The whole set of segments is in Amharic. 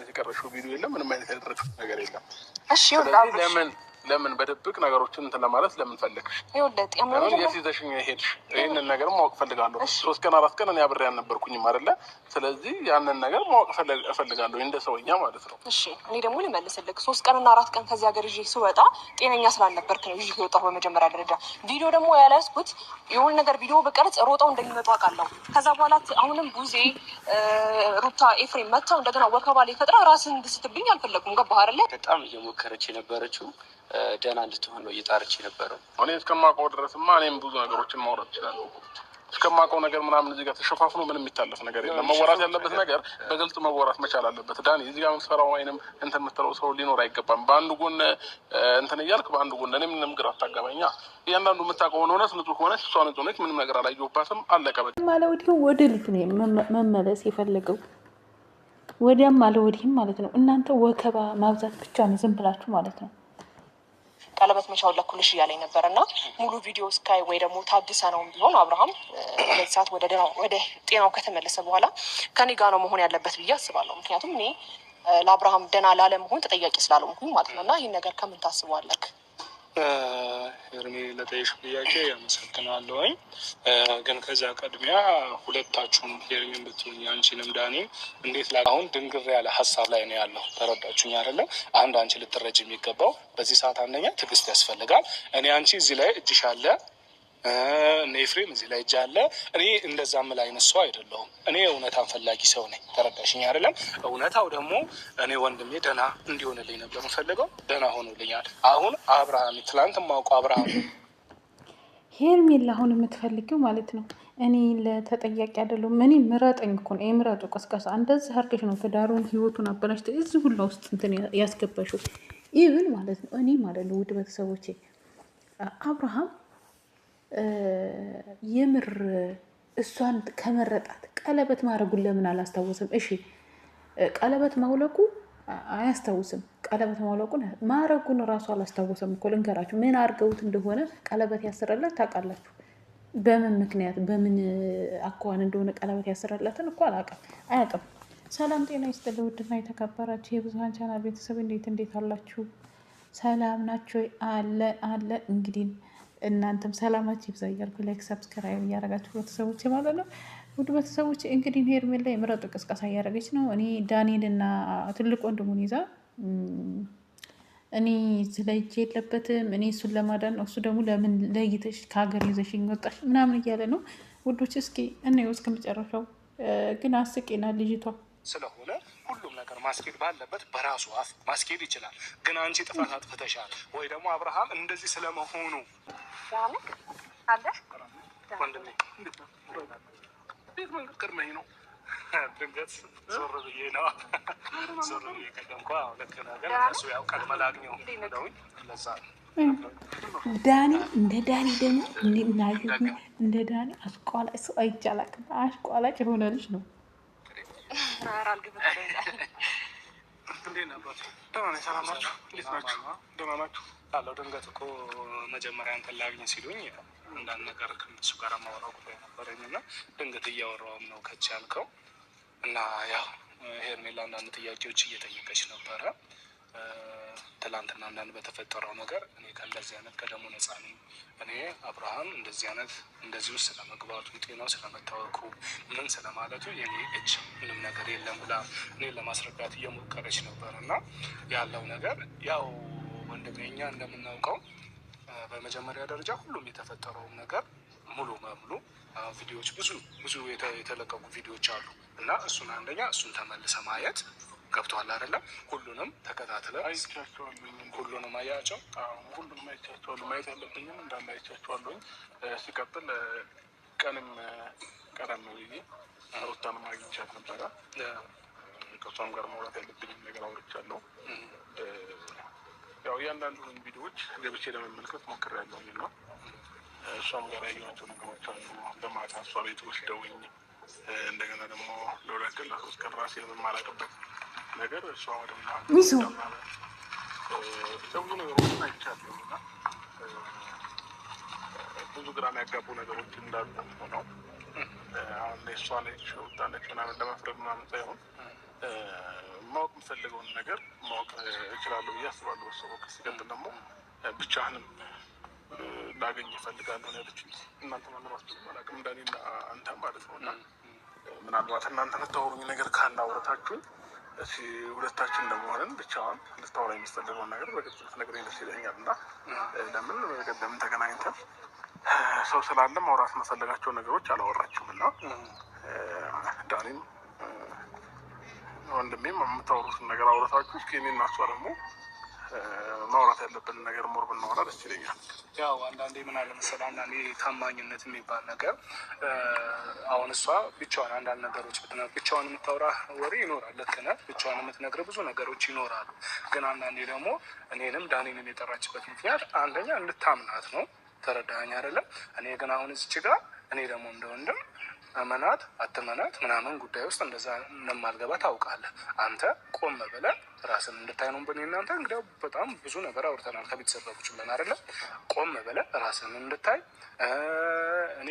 የቀረሽው ቪዲዮ የለም፣ ምንም አይነት ያደረግሽው ነገር የለም። እሺ ለምን በድብቅ ነገሮችን እንትን ለማለት ለምን ፈለግሽ? የሲዘሽኝ ሄድሽ? ይህንን ነገር ማወቅ ፈልጋለሁ። 3 ቀን 4 ቀን እኔ አብሬ አልነበርኩኝም አይደለ? ስለዚህ ያንን ነገር ማወቅ እፈልጋለሁ እንደ ሰውኛ ማለት ነው። እሺ እኔ ደግሞ ልመልስልክ 3 ቀንና 4 ቀን ከዚህ ሀገር ይዤ ስወጣ ጤነኛ ስላልነበርክ ነው ይዤ የወጣሁ በመጀመሪያ ደረጃ። ቪዲዮ ደግሞ ያላስኩት የሆነ ነገር ቪዲዮ በቀረጽ ሮጠው እንደሚመጡ አውቃለሁ። ከዛ በኋላ አሁንም ቡዜ ሩታ ኤፍሬም መጥተው እንደገና ወከባ ላይ ፈጥራ ራስን እንድስትብኝ አልፈለጉም። ገባህ አይደለ? በጣም እየሞከረች የነበረችው ደህና እንድትሆን ነው እየጣረች የነበረው። እኔ እስከማውቀው ድረስማ እኔም ብዙ ነገሮችን ማውራት እችላለሁ። እስከማውቀው ነገር ምናምን እዚህ ጋር ተሸፋፍኖ ምንም የሚታለፍ ነገር የለም። መወራት ያለበት ነገር በግልጽ መወራት መቻል አለበት። ዳኒ እዚህ ጋር የምትፈራው ወይንም እንትን የምትለው ሰው ሊኖር አይገባም። በአንዱ ጎን እንትን እያልክ በአንዱ ጎን እኔ ምንም ግራ አታጋባኛ። እያንዳንዱ የምታውቀውን እውነት ንጹህ ከሆነች እሷ ንጹህ ነች። ምንም ነገር አላየሁባትም። አለቀ ማለ ወዲህ ወደ ልጅ ነው መመለስ የፈለገው ወዲያም አለ ወዲህም ማለት ነው። እናንተ ወከባ ማብዛት ብቻ ነው ዝም ብላችሁ ማለት ነው። ቀለበት መቻውን ለኩልሽ እያለኝ ነበር እና ሙሉ ቪዲዮ ስካይ ወይ ደግሞ ታግሰ ነው ቢሆን አብርሃም በዚህ ሰዓት ወደ ጤናው ከተመለሰ በኋላ ከኔ ጋር ነው መሆን ያለበት ብዬ አስባለሁ። ምክንያቱም እኔ ለአብርሃም ደህና ላለመሆን ተጠያቂ ስላለመሆን ማለት ነው። እና ይህን ነገር ከምን ታስበዋለህ? እርሜ ለጠየሽ ጥያቄ ያመሰግናለሁኝ። ግን ከዚያ ቀድሚያ ሁለታችሁም ሄርሜን ብትሆኝ አንቺንም ዳኒም እንዴት አሁን ድንግር ያለ ሀሳብ ላይ ነው ያለው። ተረዳችሁኝ አይደለም? አንቺ ልትረጅ የሚገባው በዚህ ሰዓት አንደኛ ትዕግስት ያስፈልጋል። እኔ አንቺ እዚህ ላይ እጅሽ አለ እነ ኤፍሬም እዚህ ላይ እጅ አለ። እኔ እንደዛ ምል አይነት ሰው አይደለሁም። እኔ እውነታን ፈላጊ ሰው ነኝ። ተረዳሽኝ አይደለም? እውነታው ደግሞ እኔ ወንድሜ ደህና እንዲሆንልኝ ነበር የምፈልገው። ደህና ሆኖልኛል። አሁን አብርሃም ትላንት የማውቀው አብርሃም ሄርሜላ አሁን የምትፈልጊው ማለት ነው። እኔ ለተጠያቂ አይደለሁም። እኔ ምረጠኝ እኮ ነው የምረጡ ቀስቀሳ እንደዚህ አድርገሽ ነው ትዳሩን ህይወቱን አበላሽተ እዚህ ሁላ ውስጥ እንትን ያስገባሽው ኢቭን ማለት ነው። እኔ ማለት ነው ውድ ቤተሰቦቼ አብርሃም የምር እሷን ከመረጣት ቀለበት ማድረጉን ለምን አላስታወስም? እሺ ቀለበት ማውለቁ አያስታውስም። ቀለበት ማውለቁን ማድረጉን እራሱ አላስታወሰም እኮ ልንገራችሁ። ምን አድርገውት እንደሆነ ቀለበት ያስረላት ታውቃላችሁ? በምን ምክንያት በምን አኳኋን እንደሆነ ቀለበት ያስረላትን እኮ አያውቅም። ሰላም ጤና ይስጥልኝ ውድና የተከበራችሁ የብዙኃን ቻናል ቤተሰብ እንዴት አላችሁ? ሰላም ናችሁ? አለ እንግዲህ እናንተም ሰላማችሁ ይብዛ እያልኩ ላይክ ሰብስክራይብ እያደረጋችሁ ቤተሰቦች ማለት ነው። ውድ ቤተሰቦች እንግዲህ ሄርሜላ የምረጡ ቅስቀሳ እያደረገች ነው። እኔ ዳንኤልና ትልቅ ወንድሙን ይዛ እኔ ስለእጅ የለበትም እኔ እሱን ለማዳን እሱ ደግሞ ለምን ለይተሽ ከሀገር ይዘሽኝ ወጣሽ ምናምን እያለ ነው። ውዶች እስኪ እናየው እስከ መጨረሻው። ግን አስቄና ልጅቷ ስለሆነ ሁሉም ነገር ማስኬድ ባለበት በራሱ አፍ ማስኬድ ይችላል። ግን አንቺ ጥፋት አጥፍተሻል ወይ ደግሞ አብርሃም እንደዚህ ስለመሆኑ አለ ወንድሜ መንገድ ቅድመኝ ነው ድንገት ዞር ብዬ ነው ዞር ብዬ ቀደምኳ ልክ ነገር እሱ ያው ቀድመ ላግኘው ደውኝ ለዛ ዳኒ እንደ ዳኒ ደግሞ እንደ ዳኒ አስቋላጭ ሰው አይቻላቅም። አስቋላጭ የሆነ ልጅ ነው። አለው ድንገት እኮ መጀመሪያ እንትን ላግኝ ሲሉኝ እንዳንድ ነገር ከእሱ ጋር ማወራው ጉዳይ ነበረኝ እና ድንገት እያወራውም ነው ከች ያልከው እና ያው ሄርሜላ አንዳንድ ጥያቄዎች እየጠየቀች ነበረ። ትላንትና አንዳንድ በተፈጠረው ነገር እኔ ከእንደዚህ አይነት ከደሞ ነፃ ነኝ። እኔ አብርሃም እንደዚህ ውስጥ ስለመግባቱ ጤናው ስለመታወቁ ምን ስለማለቱ የኔ እጅ ምንም ነገር የለም ብላ እኔን ለማስረዳት እየሞከረች ነበር እና ያለው ነገር ያው ወንድሜ እኛ እንደምናውቀው በመጀመሪያ ደረጃ ሁሉም የተፈጠረውን ነገር ሙሉ በሙሉ ቪዲዮዎች ብዙ የተለቀቁ ቪዲዮዎች አሉ እና እሱን አንደኛ እሱን ተመልሰ ማየት ገብቶሃል አይደለም? ሁሉንም ተከታትለ ሁሉንም አያቸው። ሁሉንም አይቻቸዋለሁ። ማየት ያለብኝም እንዳለ አይቻቸዋለሁኝ። ሲቀጥል ቀደም ብዬ ሩታንም አግኝቻት ነበረ። ከእሷም ጋር ማውራት ያለብኝም ነገር አውርቻለሁ። ያው እያንዳንዱን ቪዲዮዎች ገብቼ ለመመልከት ሞክሬያለሁኝ እና እሷም ጋር ያየኋቸው ነገሮች አሉ። ለማታ እሷ ቤት ወስደውኝ እንደገና ደግሞ ለ2 ቀን ለ3 ቀን ራሴ የማላውቅበት ነገር እሷ ወደ ብዙ ነገሮችን አይቻለሁ እና ብዙ ግራ የሚያጋቡ ነገሮች እንዳሉ ሆነው አሁን እሷ ነች ወጣለች ምናምን ለመፍረድ ምናምን ሳይሆን ማወቅ የምትፈልገውን ነገር ማወቅ እችላለሁ ብዬ አስባለሁ። እሱ ሲቀጥል ደግሞ ብቻህንም ላገኝ እፈልጋለሁ ነው ያለችኝ። እናንተ መኖራችሁ አላውቅም እንዳኔና አንተ ማለት ነው። እና ምናልባት እናንተ የምታወሩኝ ነገር ካለ አውረታችሁኝ ሁለታችን እንደመሆንን ብቻዋን ልታወራ የሚፈልገውን ነገር በግልጽ ልትነግረኝ ደስ ይለኛል። እና ለምን በቀደም ተገናኝተን ሰው ስላለ ማውራት መፈለጋቸው ነገሮች አላወራችም። እና ዳኒም ወንድሜም የምታወሩትን ነገር አውረታችሁ እስኪ እኔ እና እሷ ደግሞ ማውራት ያለብን ነገር ሞር ብናወራ ደስ ይለኛል። ያው አንዳንዴ ምን አለ መሰለህ፣ አንዳንዴ ታማኝነት የሚባል ነገር አሁን እሷ ብቻዋን አንዳንድ ነገሮች ብቻዋን የምታወራ ወሬ ይኖራል። ልክ ነህ። ብቻዋን የምትነግርህ ብዙ ነገሮች ይኖራሉ። ግን አንዳንዴ ደግሞ እኔንም ዳኒንም የጠራችበት ምክንያት አንደኛ እንድታምናት ነው። ተረዳኸኝ አይደለም? እኔ ግን አሁን እዚች ጋር እኔ ደግሞ እንደ ወንድም እመናት አትመናት ምናምን ጉዳይ ውስጥ እንደዛ እንደማልገባ ታውቃለህ። አንተ ቆም ብለህ ራስን እንድታይ ነው። በእኔ እናንተ እንግዲያው በጣም ብዙ ነገር አውርተናል ከቤተሰቦች ብለን አይደለም። ቆም ብለህ ራስን እንድታይ እኔ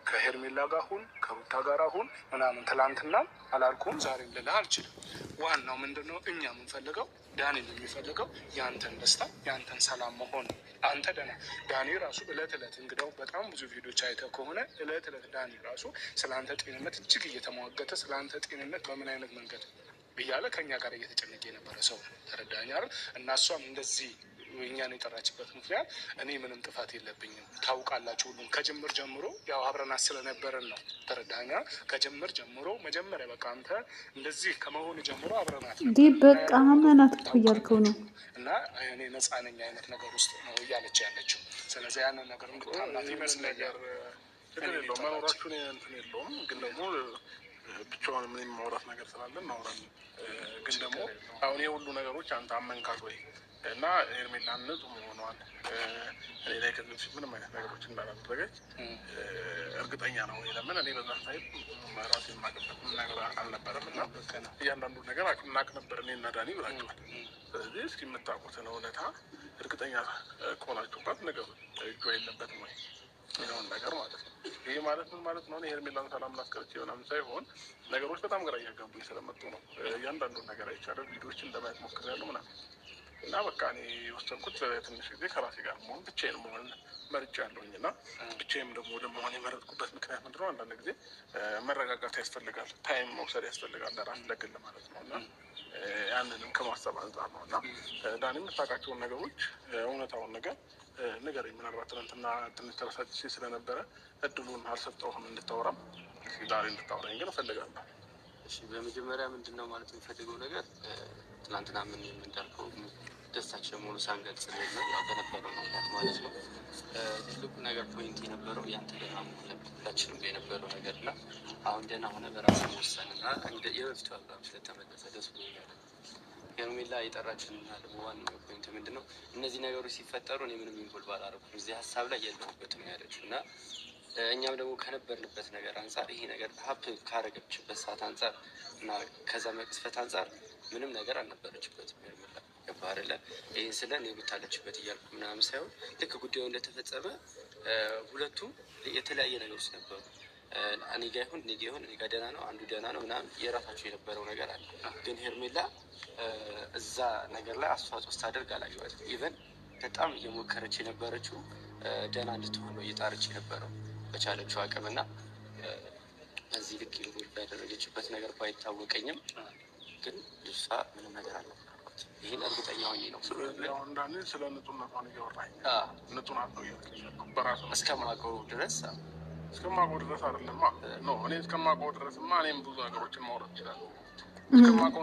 ከሄርሜላ ጋር ሁን ከሩታ ጋር ሁን ምናምን ትላንትና አላልኩም ዛሬም ልልህ አልችልም። ዋናው ምንድን ነው እኛ የምንፈልገው ዳኒን የሚፈልገው የአንተን ደስታ የአንተን ሰላም መሆን። አንተ ደህና ዳኒ ራሱ እለት እለት እንግዲያው በጣም ብዙ ቪዲዮች አይተህ ከሆነ እለት እለት ዳኒ ራሱ ስለ አንተ ጤንነት እጅግ እየተሟገተ ስለ አንተ ጤንነት በምን አይነት መንገድ እያለ ከእኛ ጋር እየተጨነቀ የነበረ ሰው ተረዳኸኝ አይደል? እና እሷም እንደዚህ እኛን የጠራችበት ምክንያት እኔ ምንም ጥፋት የለብኝም ታውቃላችሁ። ሁሉም ከጅምር ጀምሮ ያው አብረናት ስለነበረን ነው። ተረዳኛ ከጅምር ጀምሮ መጀመሪያ በቃ አንተ እንደዚህ ከመሆኑ ጀምሮ አብረናት በቃ አመናት እኮ እያልከው ነው። እና እኔ ነፃ ነኝ አይነት ነገር ውስጥ ነው እያለች ያለችው። ስለዚህ ያንን ነገር እንድታምናት ይመስለኛል። ችግር የለውም መኖራችሁን እንትን የለውም። ግን ደግሞ ብቻዋን ምንም ማውራት ነገር ስላለ እናውራለን። ግን ደግሞ አሁን የሁሉ ነገሮች አንተ አመንካት ወይ እና ሄርሜላ ንጹህ መሆኗን እኔ ላይ ከዚህ በፊት ምንም አይነት ነገሮች እንዳላደረገች እርግጠኛ ነው። ለምን እኔ በዛ ሳይል ራሴ የማቅበት ነገር አልነበረም። እና እያንዳንዱ ነገር እናቅ ነበር እኔ እና ዳኒ ብላችኋል። ስለዚህ እስኪ የምታውቁትን እውነታ እርግጠኛ ከሆናችሁባት ነገሩ እጇ የለበትም ወይ የሚለውን ነገር ማለት ነው። ይህ ማለት ምን ማለት ነው? ሄርሜላን ሰላም ላስቀርቼ ምናምን ሳይሆን ነገሮች በጣም ግራ እያጋቡኝ ስለመጡ ነው። እያንዳንዱን ነገር አይቻለሁ፣ ቪዲዮዎችን ለማየት ሞክሬያለሁ ምናምን እና በቃ እኔ የወሰንኩት ትንሽ ጊዜ ከራሴ ጋር መሆን ብቻዬን መሆን መርጫለሁኝ። እና ብቻዬን ደግሞ ወደ መሆን የመረጥኩበት ምክንያት ምንድን ነው? አንዳንድ ጊዜ መረጋጋት ያስፈልጋል፣ ታይም መውሰድ ያስፈልጋል ለራስ ለግል ማለት ነው። እና ያንንም ከማሰብ አንጻር ነው። እና ዳኒ የምታውቃቸውን ነገሮች እውነታውን ነገር ንገረኝ። ምናልባት ትናንትና ትንሽ ተረሳጭቼ ስለነበረ እድሉን አልሰጠሁም እንድታወራም። ዛሬ እንድታወራኝ ግን እፈልጋለሁ። እሺ፣ በመጀመሪያ ምንድን ነው ማለት የሚፈልገው ነገር ትናንትና ምን እንዳልከው ደስታችን ሙሉ ሳንገልጽ ያው በነበረው ምክንያት ማለት ነው። ትልቁ ነገር ፖይንት የነበረው ያንተ ደህና መሆን ነበር፣ ሁላችንም የነበረው ነገር እና አሁን ደህና ሆነ በራስ ወሰን እና የበፊቱ አብርሃም ስለተመለሰ ደስ ብሎኛል። ሄርሜላ የጠራችንና ደግሞ ዋናው ፖይንት ምንድን ነው? እነዚህ ነገሮች ሲፈጠሩ እኔ ምንም ኢንቮልቭ አላደረኩም እዚህ ሀሳብ ላይ የለሁበትም ያለችው እና እኛም ደግሞ ከነበርንበት ነገር አንጻር ይሄ ነገር ሀብ ካረገችበት ሰዓት አንጻር እና ከዛ መቅስፈት አንጻር ምንም ነገር አልነበረችበትም። ሄርሜላ ገባህ አይደለ? ይህን ስለ እኔ ብታለችበት እያልኩ ምናምን ሳይሆን ልክ ጉዳዩ እንደተፈጸመ ሁለቱም የተለያየ ነገሮች ነበሩ። እኔ ጋ ይሁን እኔ ጋ ይሁን እኔ ጋ ደህና ነው አንዱ ደህና ነው ምናምን የራሳቸው የነበረው ነገር አለ። ግን ሄርሜላ እዛ ነገር ላይ አስተዋጽኦ ስታደርግ አላየኋትም። ኢቨን በጣም እየሞከረች የነበረችው ደህና እንድትሆን ነው እየጣረች የነበረው በቻለችው አቅም እና በዚህ ልክ ኢንቮልቭ ያደረገችበት ነገር ባይታወቀኝም ግን ልጅቷ ምንም ነገር አልነበረባት። ይህን እርግጠኛ ሆኜ ነው። እንዳን ስለ ንጹህነቷን እያወራኝ ንጹህ ናት ነው በራሱ እስከማውቀው ድረስ አይደለማ ነው። እኔ እስከማውቀው ድረስማ እኔም ብዙ ነገሮችን ማውራት እችላለሁ።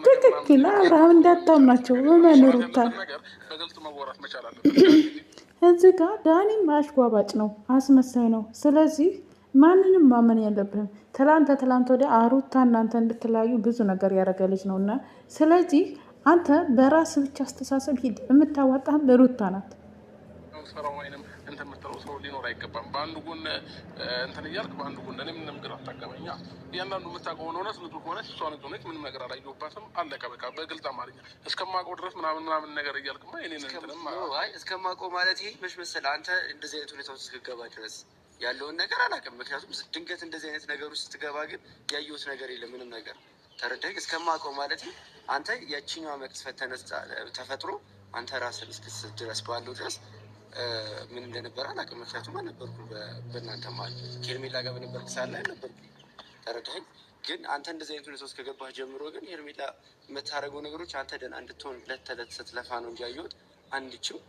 ትክክል። አብርሃም እንዳታምናቸው በመኖሩታ በግልጽ መወራት መቻል አለበት። እዚህ ጋር ዳኒም አሽጓባጭ ነው፣ አስመሳይ ነው። ስለዚህ ማንንም ማመን የለብህም። ትላንት ወዲያ ሩታ እናንተ እንድትለያዩ ብዙ ነገር ያደረገ ልጅ ነው እና ስለዚህ አንተ በራስ ብቻ አስተሳሰብ ሂድ። የምታዋጣህም ሩታ ናት። እንትን የምትለው ሰው ሊኖር አይገባም። በአንዱ ጎን እንትን እያልክ በአንዱ ጎን እኔ ምንም ግራ አታገባኝ። እያንዳንዱ የምታውቀውን እውነት ንጹህ ከሆነች እሷ ንጹህ ነች። ምንም ነገር አላየሁባትም። አለቀ በቃ። በግልጽ አማርኛ እስከማውቀው ድረስ ምናምን ነገር እያልክማ እኔን እንትንም እስከማውቀው ማለት ይሄ መች መሰለህ አንተ እንደዚህ አይነት ሁኔታ ውስጥ እስክገባ ድረስ ያለውን ነገር አላውቅም። ምክንያቱም ድንገት እንደዚህ አይነት ነገር ውስጥ ስትገባ ግን ያየሁት ነገር የለም ምንም ነገር ተረዳኝ። እስከማውቀው ማለት አንተ የችኛዋ መቅስፈት ተፈጥሮ አንተ ራስን እስክስት ድረስ ባለው ድረስ ምን እንደነበረ አላውቅም። ምክንያቱም አልነበርኩም በእናንተ ማለት ከሄርሜላ ጋር በነበርክ ሰዓት ላይ አልነበርኩም። ተረዳኸኝ? ግን አንተ እንደዚህ አይነት ሁኔታ ውስጥ ከገባህ ጀምሮ ግን ሄርሜላ የምታደርገው ነገሮች አንተ ደህና እንድትሆን ዕለት ተዕለት ስትለፋ ነው እንጂ ያየሁት አንድችም